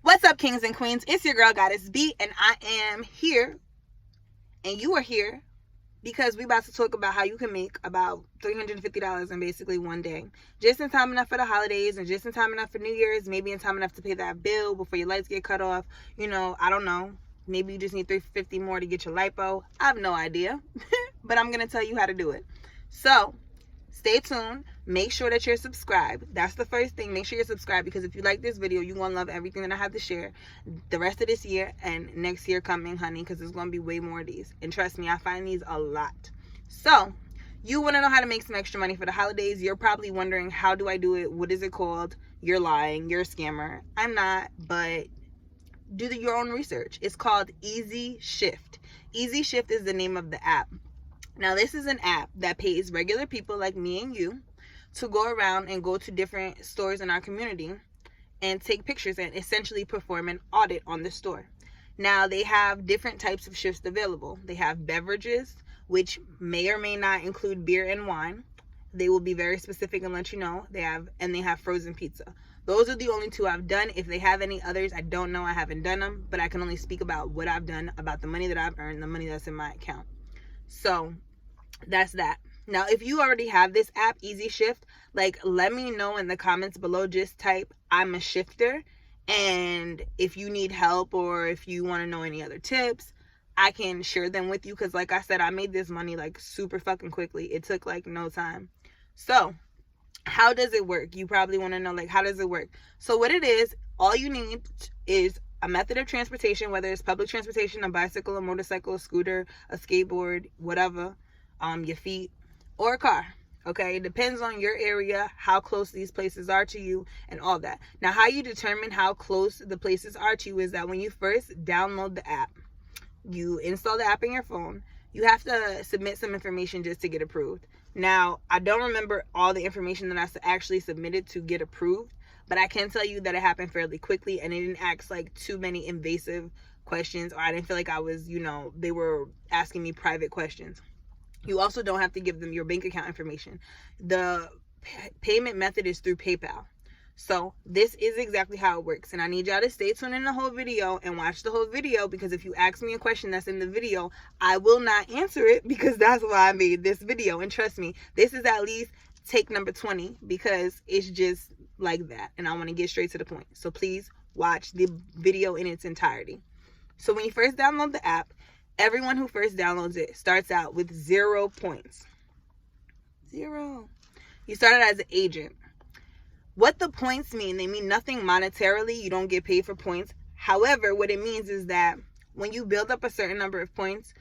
What's up, kings and queens? It's your girl, Goddess B, and I am here, and you are here because we about to talk about how you can make about $350 in basically one day. Just in time enough for the holidays, and just in time enough for New Year's, maybe in time enough to pay that bill before your lights get cut off. I don't know. Maybe you just need $350 more to get your lipo. I have no idea, but I'm going to tell you how to do it. So, stay tuned. Make sure that you're subscribed. That's the first thing. Make sure you're subscribed, because if you like this video, you're going to love everything that I have to share the rest of this year and next year coming, honey, because there's going to be way more of these. And trust me, I find these a lot. So, you want to know how to make some extra money for the holidays. You're probably wondering, how do I do it? What is it called? You're lying. You're a scammer. I'm not, but do your own research. It's called EasyShift. EasyShift is the name of the app. Now, this is an app that pays regular people like me and you to go around and go to different stores in our community and take pictures and essentially perform an audit on the store. Now, they have different types of shifts available. They have beverages, which may or may not include beer and wine. They will be very specific and let you know. They have frozen pizza. Those are the only two I've done. If they have any others, I don't know. I haven't done them, but I can only speak about what I've done, about the money that I've earned, the money that's in my account. So that's that. Now, if you already have this app, EasyShift, let me know in the comments below. Just type, I'm a shifter. And if you need help or if you want to know any other tips, I can share them with you. Because like I said, I made this money super fucking quickly. It took no time. So how does it work? You probably want to know, how does it work? So what it is, all you need is a method of transportation, whether it's public transportation, a bicycle, a motorcycle, a scooter, a skateboard, whatever, your feet, or a car. Okay, it depends on your area, how close these places are to you, and all that. Now, how you determine how close the places are to you is that when you first download the app, you install the app in your phone, you have to submit some information just to get approved. Now, I don't remember all the information that I actually submitted to get approved, but I can tell you that it happened fairly quickly, and it didn't ask too many invasive questions, or I didn't feel like I was, they were asking me private questions. You also don't have to give them your bank account information. The payment method is through PayPal. So this is exactly how it works. And I need y'all to stay tuned in the whole video and watch the whole video, because if you ask me a question that's in the video, I will not answer it, because that's why I made this video. And trust me, this is at least take number 20, because it's just like that. And I want to get straight to the point. So please watch the video in its entirety. So when you first download the app, everyone who first downloads it starts out with 0 points. 0. You started as an agent. What the points mean, they mean nothing monetarily. You don't get paid for points. However, what it means is that when you build up a certain number of points,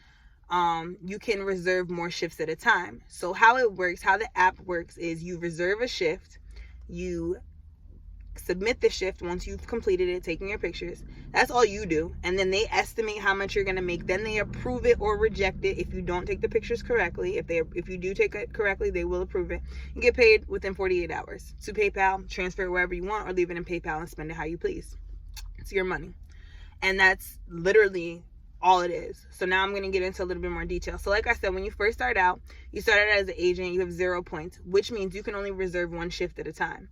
you can reserve more shifts at a time. So how it works, how the app works, is you reserve a shift, you submit the shift once you've completed it, taking your pictures. That's all you do. And then they estimate how much you're going to make. Then they approve it or reject it if you don't take the pictures correctly. If you do take it correctly, they will approve it. You get paid within 48 hours. To PayPal, transfer it wherever you want, or leave it in PayPal and spend it how you please. It's your money. And that's literally all it is. So now I'm going to get into a little bit more detail. So like I said, when you first start out, you started as an agent, you have 0 points, which means you can only reserve one shift at a time.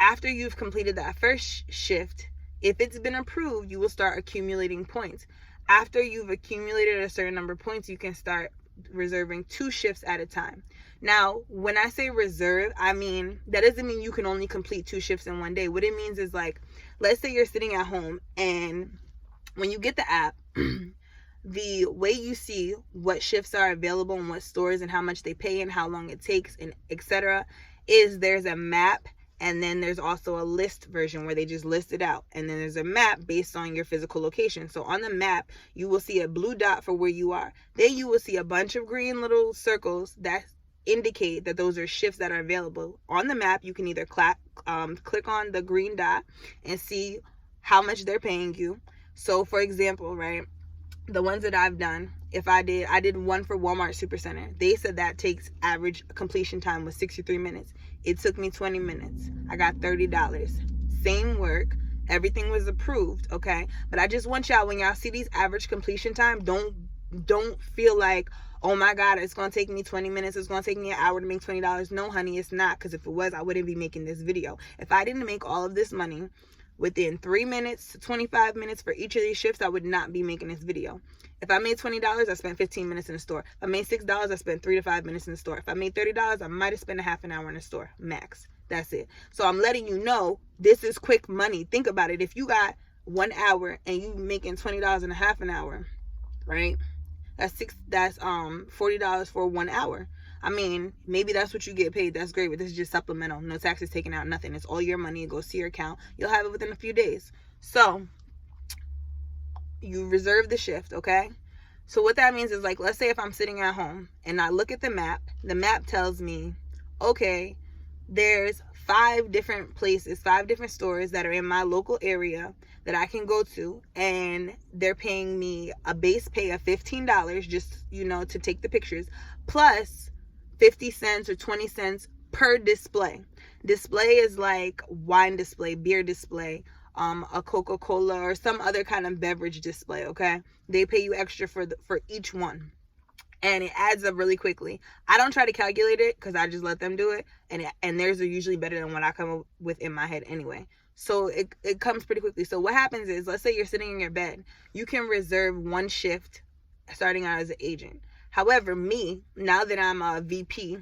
After you've completed that first shift, if it's been approved, you will start accumulating points. After you've accumulated a certain number of points, you can start reserving 2 shifts at a time. Now, when I say reserve, I mean, that doesn't mean you can only complete 2 shifts in one day. What it means is, let's say you're sitting at home, and when you get the app, the way you see what shifts are available in what stores and how much they pay and how long it takes and etc. is there's a map. And then there's also a list version where they just list it out. And then there's a map based on your physical location. So on the map, you will see a blue dot for where you are. Then you will see a bunch of green little circles that indicate that those are shifts that are available. On the map, you can either click on the green dot and see how much they're paying you. So for example, right, the ones that I've done, I did one for Walmart Supercenter. They said that takes average completion time was 63 minutes. It took me 20 minutes. I got $30. Same work. Everything was approved, okay? But I just want y'all, when y'all see these average completion time, don't feel like, oh my God, it's going to take me 20 minutes. It's going to take me an hour to make $20. No, honey, it's not. Because if it was, I wouldn't be making this video. If I didn't make all of this money within 3 minutes to 25 minutes for each of these shifts, I would not be making this video. If I made $20, I spent 15 minutes in the store. If I made $6, I spent 3 to 5 minutes in the store. If I made $30, I might have spent a half an hour in the store, max. That's it. So I'm letting you know this is quick money. Think about it. If you got 1 hour and you making $20 in a half an hour, right? That's $40 for 1 hour. I mean, maybe that's what you get paid. That's great, but this is just supplemental. No taxes taken out, nothing. It's all your money. It goes to your account. You'll have it within a few days. So you reserve the shift, okay? So what that means is, like, let's say if I'm sitting at home and I look at the map tells me, okay, there's 5 different places, 5 different stores that are in my local area that I can go to, and they're paying me a base pay of $15 just, to take the pictures, plus 50 cents or 20 cents per display. Display is like wine display, beer display, a Coca-Cola or some other kind of beverage display, okay? They pay you extra for each one. And it adds up really quickly. I don't try to calculate it because I just let them do it. And theirs are usually better than what I come up with in my head anyway. So it comes pretty quickly. So what happens is, let's say you're sitting in your bed. You can reserve 1 shift starting out as an agent. However, me, now that I'm a VP,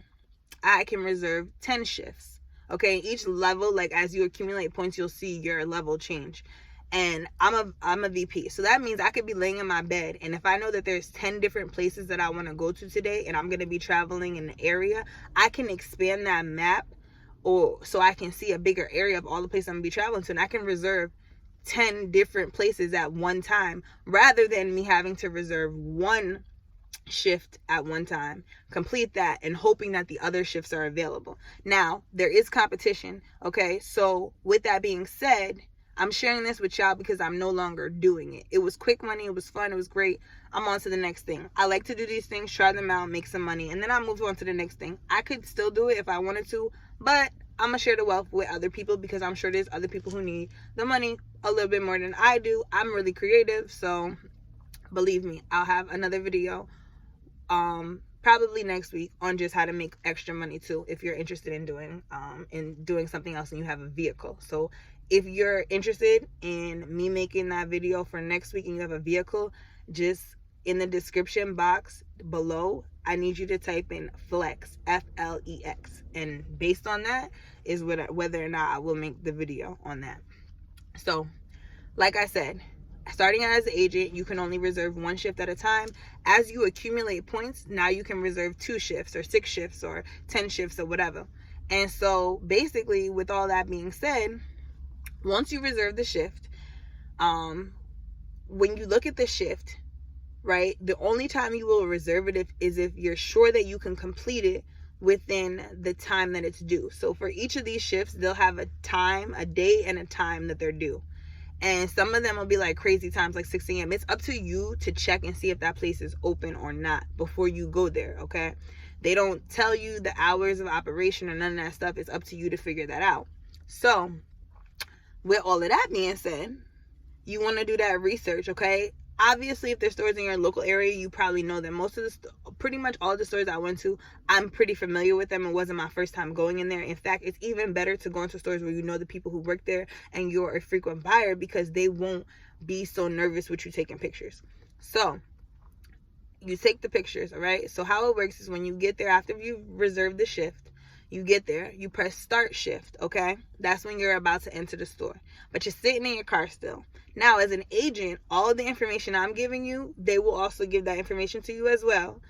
I can reserve 10 shifts. Okay, each level, like as you accumulate points, you'll see your level change. And I'm a VP. So that means I could be laying in my bed, and if I know that there's 10 different places that I want to go to today and I'm going to be traveling in the area, I can expand that map so I can see a bigger area of all the places I'm going to be traveling to, and I can reserve 10 different places at one time rather than me having to reserve 1 shift at one time, complete that, and hoping that the other shifts are available. Now, there is competition, okay? So with that being said, I'm sharing this with y'all because I'm no longer doing it. It was quick money. It was fun. It was great. I'm on to the next thing. I like to do these things, try them out, make some money, and then I move on to the next thing. I could still do it if I wanted to, but I'm going to share the wealth with other people because I'm sure there's other people who need the money a little bit more than I do. I'm really creative, so believe me, I'll have another video probably next week on just how to make extra money too, if you're interested in doing something else and you have a vehicle. So if you're interested in me making that video for next week and you have a vehicle, just in the description box below, I need you to type in flex, F-L-E-X, and based on that is whether or not I will make the video on that. So like I said, starting out as an agent, you can only reserve 1 shift at a time. As you accumulate points, now you can reserve 2 shifts or 6 shifts or 10 shifts or whatever. And so basically, with all that being said, once you reserve the shift, when you look at the shift, right, the only time you will reserve it is if you're sure that you can complete it within the time that it's due. So for each of these shifts, they'll have a time, a day, and a time that they're due. And some of them will be like crazy times, like 6 a.m. It's up to you to check and see if that place is open or not before you go there, okay? They don't tell you the hours of operation or none of that stuff. It's up to you to figure that out. So with all of that being said, you want to do that research, okay? Obviously, if there's stores in your local area, you probably know them. Pretty much all the stores I went to, I'm pretty familiar with them. It wasn't my first time going in there. In fact, it's even better to go into stores where you know the people who work there and you're a frequent buyer because they won't be so nervous with you taking pictures. So you take the pictures, all right? So how it works is when you get there, after you've reserved the shift, you get there, you press start shift, okay? That's when you're about to enter the store. But you're sitting in your car still. Now, as an agent, all the information I'm giving you, they will also give that information to you as well.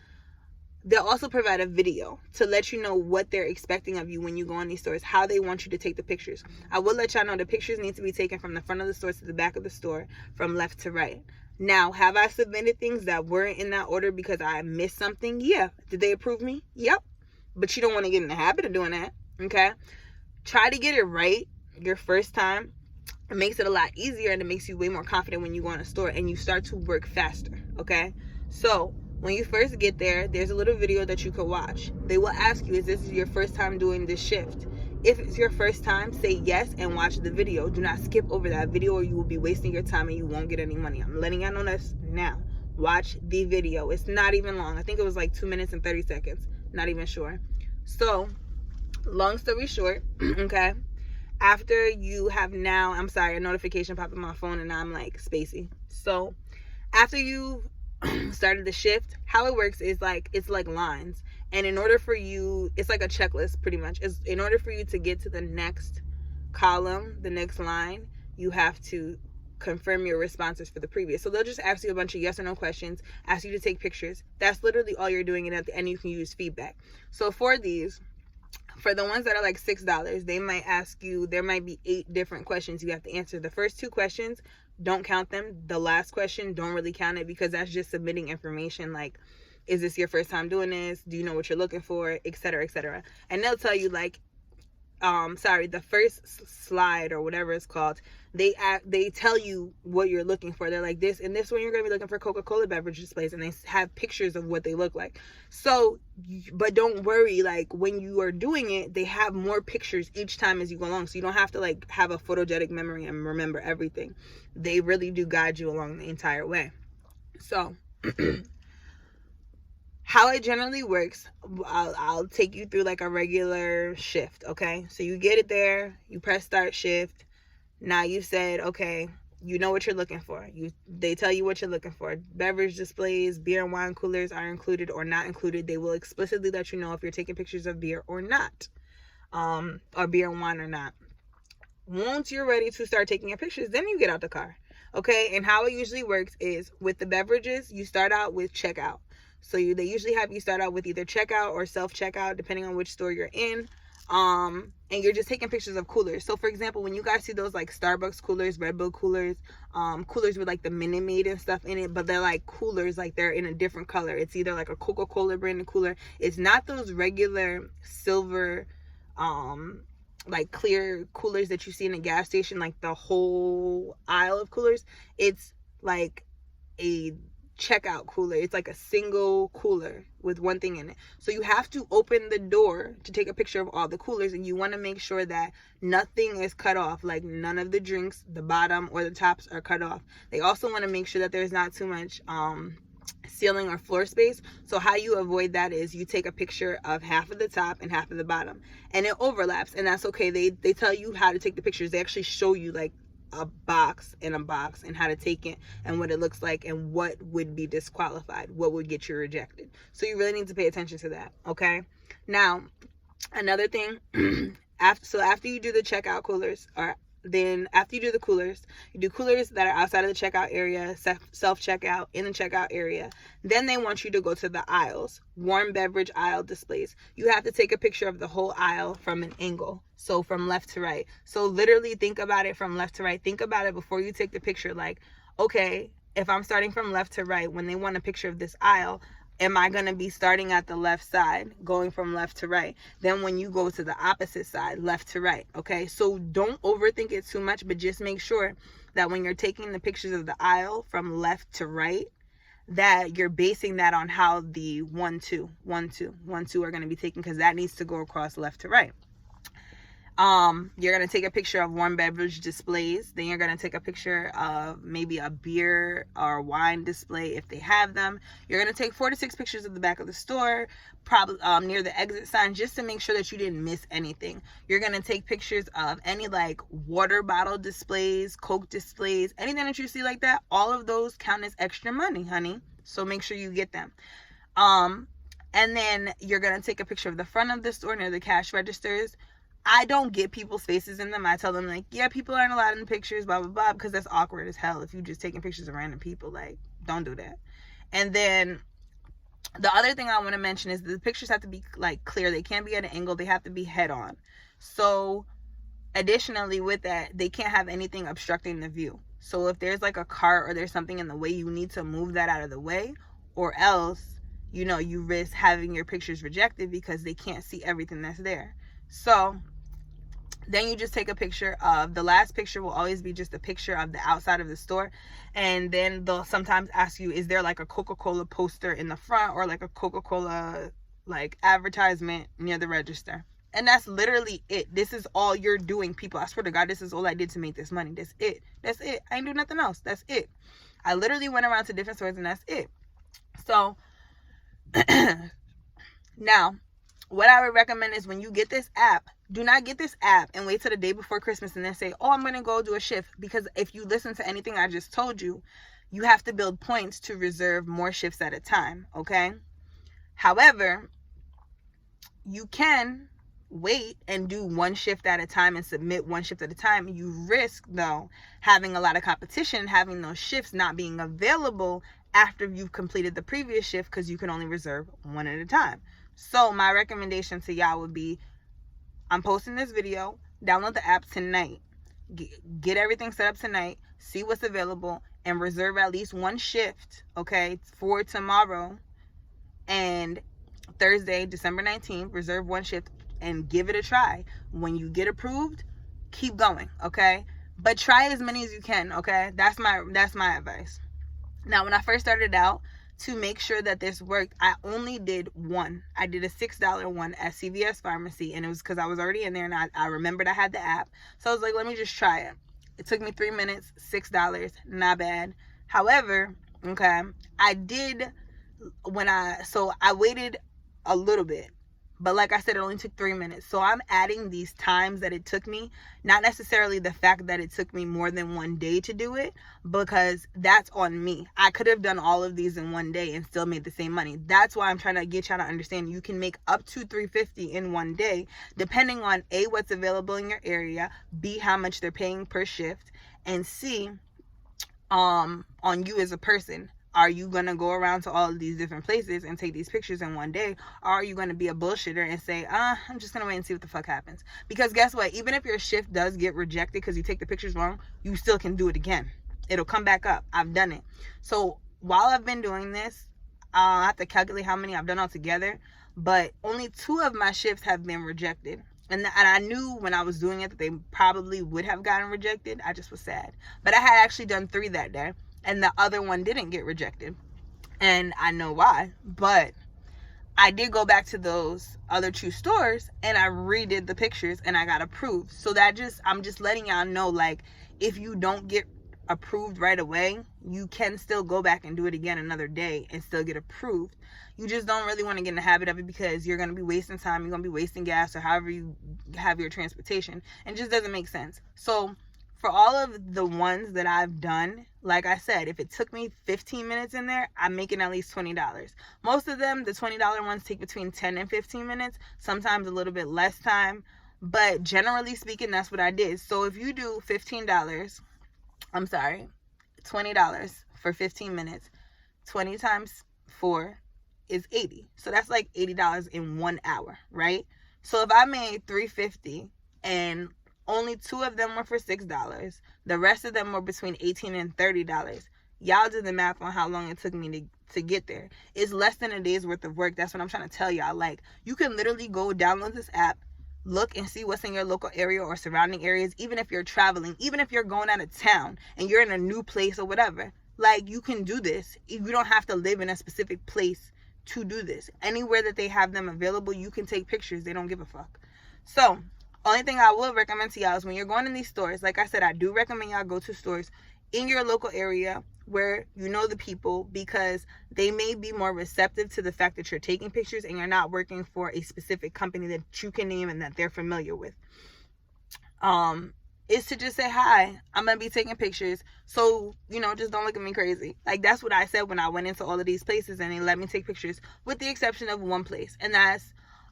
They'll also provide a video to let you know what they're expecting of you when you go in these stores, how they want you to take the pictures. I will let y'all know the pictures need to be taken from the front of the store to the back of the store, from left to right. Now, have I submitted things that weren't in that order because I missed something? Yeah. Did they approve me? Yep. But you don't want to get in the habit of doing that, okay? Try to get it right your first time. It makes it a lot easier and it makes you way more confident when you go in a store and you start to work faster, okay? So when you first get there, there's a little video that you could watch. They will ask you, is this your first time doing this shift? If it's your first time, say yes and watch the video. Do not skip over that video or you will be wasting your time and you won't get any money. I'm letting y'all know this now. Watch the video. It's not even long. I think it was like 2 minutes and 30 seconds. Not even sure. So, long story short, okay, after you have now, I'm sorry, a notification popped on my phone and I'm like spacey. So after you started the shift, how it works is like, it's like lines. And in order for you, it's like a checklist pretty much. In order for you to get to the next column, the next line, you have to confirm your responses for the previous. So they'll just ask you a bunch of yes or no questions, ask you to take pictures. That's literally all you're doing, and at the end you can use feedback. So for these, for the ones that are like $6, they might ask you, there might be 8 different questions you have to answer. The first 2 questions, don't count them. The last question, don't really count it, because that's just submitting information like, is this your first time doing this? Do you know what you're looking for? Etc., etc. And they'll tell you like, the first slide or whatever it's called, they tell you what you're looking for. They're like, this, and this one you're going to be looking for Coca-Cola beverage displays, and they have pictures of what they look like. So, but don't worry, like when you are doing it, they have more pictures each time as you go along, so you don't have to like have a photogenic memory and remember everything. They really do guide you along the entire way. So how it generally works, I'll take you through like a regular shift, okay? So you get it there, you press start shift. Now you said, okay, you know what you're looking for. They tell you what you're looking for. Beverage displays, beer and wine coolers are included or not included. They will explicitly let you know if you're taking pictures of beer or not, or beer and wine or not. Once you're ready to start taking your pictures, then you get out the car, okay? And how it usually works is with the beverages, you start out with checkout. So they usually have you start out with either checkout or self-checkout, depending on which store you're in. And you're just taking pictures of coolers. So for example, when you guys see those like Starbucks coolers, Red Bull coolers, coolers with like the Minute Maid and stuff in it, but they're like coolers, like they're in a different color. It's either like a Coca-Cola branded cooler. It's not those regular silver, like clear coolers that you see in a gas station, like the whole aisle of coolers. It's like a checkout cooler. It's like a single cooler with one thing in it. So you have to open the door to take a picture of all the coolers, and you want to make sure that nothing is cut off, like none of the drinks, the bottom or the tops are cut off. They also want to make sure that there's not too much ceiling or floor space. So how you avoid that is you take a picture of half of the top and half of the bottom, and it overlaps, and that's okay. They tell you how to take the pictures. They actually show you like a box and how to take it and what it looks like and what would be disqualified, what would get you rejected. So you really need to pay attention to that, okay? Now, another thing, after you do the checkout coolers, or then after you do the coolers, you do coolers that are outside of the checkout area, self-checkout, in the checkout area. Then they want you to go to the aisles, warm beverage aisle displays. You have to take a picture of the whole aisle from an angle, so from left to right. So literally think about it from left to right. Think about it before you take the picture, like, okay, if I'm starting from left to right, when they want a picture of this aisle, am I going to be starting at the left side, going from left to right? Then when you go to the opposite side, left to right, okay? So don't overthink it too much, but just make sure that when you're taking the pictures of the aisle from left to right, that you're basing that on how the 1, 2 are going to be taken, because that needs to go across left to right. You're going to take a picture of warm beverage displays. Then you're going to take a picture of maybe a beer or wine display if they have them. You're going to take 4 to 6 pictures of the back of the store, probably near the exit sign, just to make sure that you didn't miss anything. You're going to take pictures of any like water bottle displays, Coke displays, anything that you see like that. All of those count as extra money, honey. So make sure you get them. And then you're going to take a picture of the front of the store near the cash registers. I don't get people's faces in them. I tell them like, yeah, people aren't allowed in the pictures, blah, blah, blah, because that's awkward as hell. If you just taking pictures of random people, like, don't do that. And then the other thing I want to mention is the pictures have to be like clear. They can't be at an angle. They have to be head on. So additionally with that, they can't have anything obstructing the view. So if there's like a cart or there's something in the way, you need to move that out of the way, or else, you know, you risk having your pictures rejected because they can't see everything that's there. So then you just take a picture of, the last picture will always be just a picture of the outside of the store. And then they'll sometimes ask you, is there like a Coca-Cola poster in the front or like a Coca-Cola like advertisement near the register? And that's literally it. This is all you're doing, people. I swear to God, this is all I did to make this money. That's it. That's it. I ain't do nothing else. That's it. I literally went around to different stores and that's it. So now, what I would recommend is when you get this app, Do not get this app and wait till the day before Christmas and then say, oh, I'm going to go do a shift. Because if you listen to anything I just told you, you have to build points to reserve more shifts at a time, okay? However, you can wait and do one shift at a time and submit one shift at a time. You risk, though, having a lot of competition, having those shifts not being available after you've completed the previous shift because you can only reserve one at a time. So my recommendation to y'all would be, I'm posting this video, download the app tonight, get everything set up tonight, see what's available, and reserve at least one shift, okay, for tomorrow and Thursday, December 19th, reserve one shift and give it a try. When you get approved, keep going, okay? But try as many as you can, okay? That's my advice. Now, when I first started out, to make sure that this worked, I only did one. I did a $6 one at CVS Pharmacy, and it was because I was already in there, and I remembered I had the app. So I was like, let me just try it. It took me 3 minutes, $6, not bad. However, okay, I waited a little bit. But like I said, it only took 3 minutes. So I'm adding these times that it took me, not necessarily the fact that it took me more than one day to do it, because that's on me. I could have done all of these in one day and still made the same money. That's why I'm trying to get y'all to understand you can make up to $350 in one day, depending on A, what's available in your area, B, how much they're paying per shift, and C, on you as a person. Are you going to go around to all of these different places and take these pictures in one day? Or are you going to be a bullshitter and say, I'm just going to wait and see what the fuck happens? Because guess what? Even if your shift does get rejected because you take the pictures wrong, you still can do it again. It'll come back up. I've done it. So while I've been doing this, I have to calculate how many I've done altogether. But only 2 of my shifts have been rejected. And I knew when I was doing it that they probably would have gotten rejected. I just was sad. But I had actually done 3 that day. And the other one didn't get rejected. And I know why. But I did go back to those other 2 stores and I redid the pictures and I got approved. So I'm just letting y'all know, like, if you don't get approved right away, you can still go back and do it again another day and still get approved. You just don't really want to get in the habit of it because you're going to be wasting time. You're going to be wasting gas or however you have your transportation. And it just doesn't make sense. So for all of the ones that I've done, like I said, if it took me 15 minutes in there, I'm making at least $20. Most of them, the $20 ones, take between 10 and 15 minutes, sometimes a little bit less time. But generally speaking, that's what I did. So if you do $20 for 15 minutes, 20 times 4 is 80. So that's like $80 in 1 hour, right? So if I made $350 and only 2 of them were for $6, the rest of them were between $18 and $30. Y'all do the math on how long it took me to get there. It's less than a day's worth of work. That's what I'm trying to tell y'all. Like, you can literally go download this app, look and see what's in your local area or surrounding areas, even if you're traveling, even if you're going out of town and you're in a new place or whatever. Like, you can do this. You don't have to live in a specific place to do this. Anywhere that they have them available, you can take pictures. They don't give a fuck. So only thing I will recommend to y'all is when you're going in these stores, like I said, I do recommend y'all go to stores in your local area where you know the people, because they may be more receptive to the fact that you're taking pictures and you're not working for a specific company that you can name and that they're familiar with. Is to just say, hi, I'm going to be taking pictures. So, just don't look at me crazy. Like, that's what I said when I went into all of these places and they let me take pictures, with the exception of one place. And that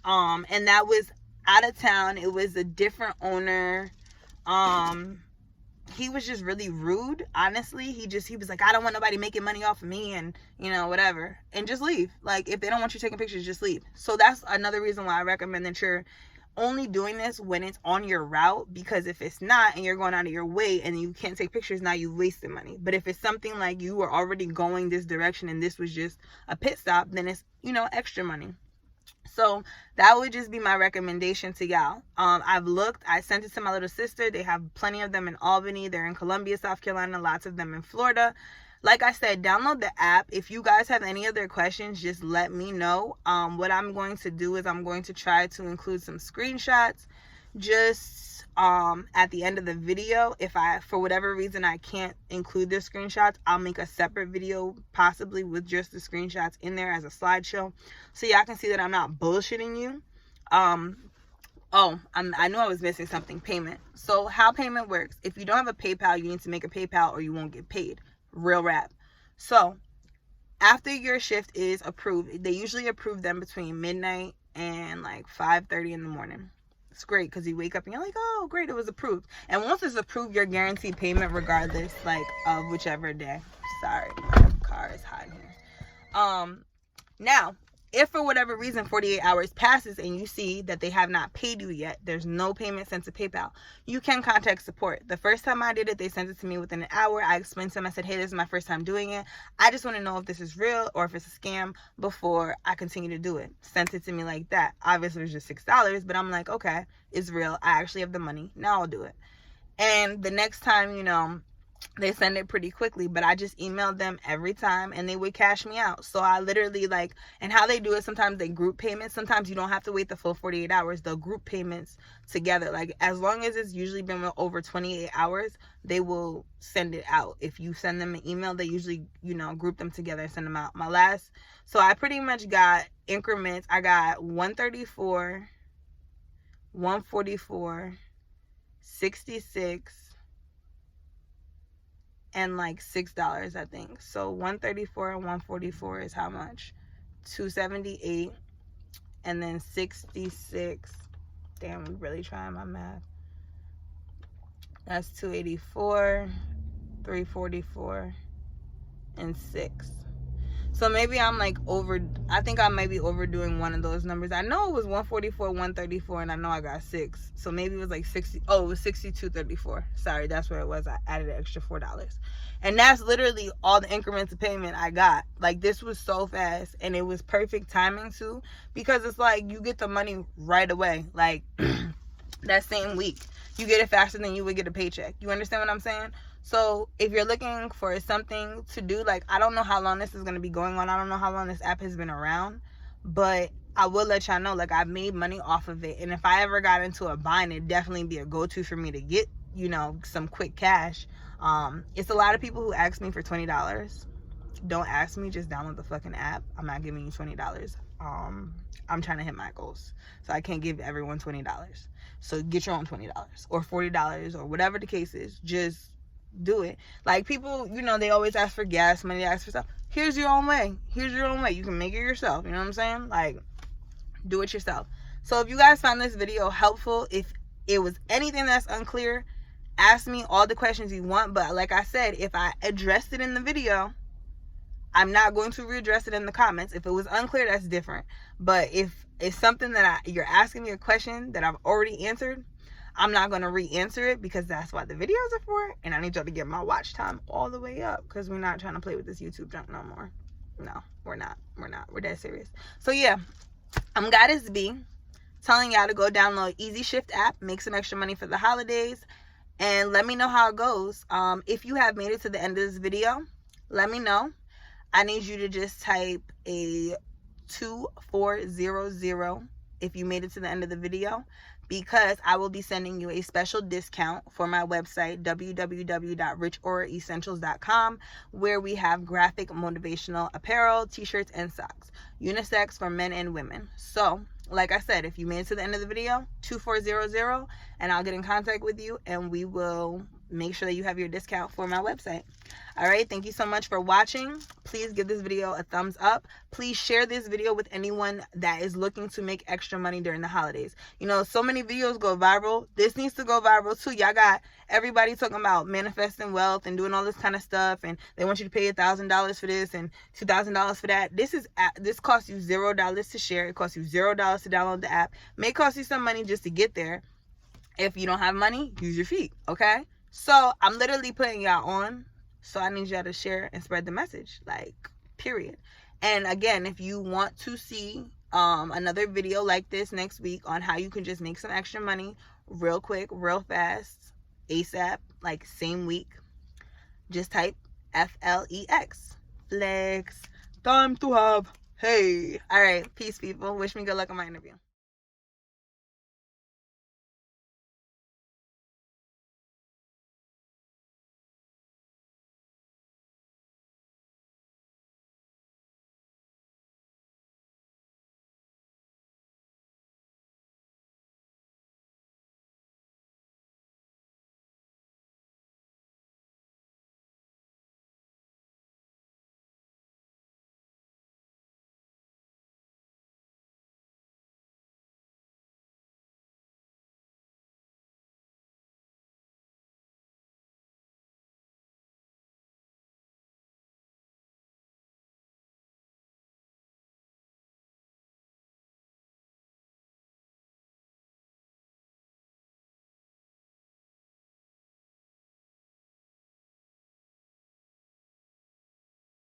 was out of town. It was a different owner. He was just really rude, honestly. He was like, I don't want nobody making money off of me and, whatever. And just leave. Like, if they don't want you taking pictures, just leave. So that's another reason why I recommend that you're only doing this when it's on your route, because if it's not and you're going out of your way and you can't take pictures, now you wasted money. But if it's something like you were already going this direction and this was just a pit stop, then it's, extra money. So that would just be my recommendation to y'all. I've looked, I sent it to my little sister. They have plenty of them in Albany. They're in Columbia, South Carolina, lots of them in Florida. Like I said, download the app. If you guys have any other questions, just let me know. What I'm going to do is I'm going to try to include some screenshots just at the end of the video. If for whatever reason I can't include the screenshots, I'll make a separate video possibly with just the screenshots in there as a slideshow, so y'all can see that I'm not bullshitting you. Oh, I knew I was missing something. Payment. So how payment works, if you don't have a PayPal, you need to make a PayPal or you won't get paid. Real rap. So after your shift is approved, they usually approve them between midnight and like 5:30 in the morning. It's great because you wake up and you're like, oh, great, it was approved. And once it's approved, you're guaranteed payment regardless, like, of whichever day. Sorry, my car is hot in here. Now, if for whatever reason 48 hours passes and you see that they have not paid you yet, there's no payment sent to PayPal, you can contact support. The first time I did it, they sent it to me within an hour. I explained to them, I said, hey, this is my first time doing it. I just want to know if this is real or if it's a scam before I continue to do it. Sent it to me like that. Obviously, it was just $6, but I'm like, okay, it's real. I actually have the money. Now I'll do it. And the next time, they send it pretty quickly, but I just emailed them every time and they would cash me out. So I literally and how they do it, sometimes they group payments. Sometimes you don't have to wait the full 48 hours. They'll group payments together. Like, as long as it's usually been over 28 hours, they will send it out. If you send them an email, they usually, group them together and send them out. So I pretty much got increments. I got 134, 144, 66, and like $6, I think. So 134 and 144 is how much? 278, and then 66. Damn, I'm really trying my math. That's 284, 344, and 6. So maybe I'm I think I might be overdoing one of those numbers. I know it was 144, 134, and I know I got 6. So maybe it was like 60. Oh, it was 62.34. Sorry, that's where it was. I added an extra $4. And that's literally all the increments of payment I got. Like, this was so fast, and it was perfect timing too, because it's like you get the money right away. Like, that same week. You get it faster than you would get a paycheck. You understand what I'm saying? So if you're looking for something to do, I don't know how long this is going to be going on. I don't know how long this app has been around, but I will let y'all know, I've made money off of it. And if I ever got into a bind, it'd definitely be a go-to for me to get, some quick cash. It's a lot of people who ask me for $20. Don't ask me, just download the fucking app. I'm not giving you $20. I'm trying to hit my goals, so I can't give everyone $20. So get your own $20 or $40 or whatever the case is. Just do it. People, they always ask for gas money, they ask for stuff. Here's your own way. You can make it yourself. You know what I'm saying? Do it yourself. So if you guys found this video helpful, if it was anything that's unclear, ask me all the questions you want. But like I said, if I addressed it in the video, I'm not going to readdress it in the comments. If it was unclear, that's different. But if it's something that you're asking me a question that I've already answered, I'm not going to re-answer it, because that's what the videos are for. And I need y'all to get my watch time all the way up, because we're not trying to play with this YouTube junk no more. No, we're not. We're dead serious. So yeah, I'm Goddess B, telling y'all to go download EasyShift app, make some extra money for the holidays, and let me know how it goes. If you have made it to the end of this video, let me know. I need you to just type a 2400 if you made it to the end of the video, because I will be sending you a special discount for my website, www.richauraessentials.com, where we have graphic motivational apparel, t-shirts, and socks, unisex for men and women. So like I said, if you made it to the end of the video, 2400, and I'll get in contact with you and we will make sure that you have your discount for my website. All right, thank you so much for watching. Please give this video a thumbs up. Please share this video with anyone that is looking to make extra money during the holidays. So many videos go viral. This needs to go viral too. Y'all got everybody talking about manifesting wealth and doing all this kind of stuff, and they want you to pay $1,000 for this and $2,000 for that. This costs you $0 to share. It costs you $0 to download the app. May cost you some money just to get there. If you don't have money, use your feet, okay? So I'm literally putting y'all on. So I need y'all to share and spread the message, period. And again, if you want to see another video like this next week on how you can just make some extra money real quick, real fast, ASAP, same week, just type FLEX. Flex. Time to have. Hey. All right. Peace, people. Wish me good luck on my interview.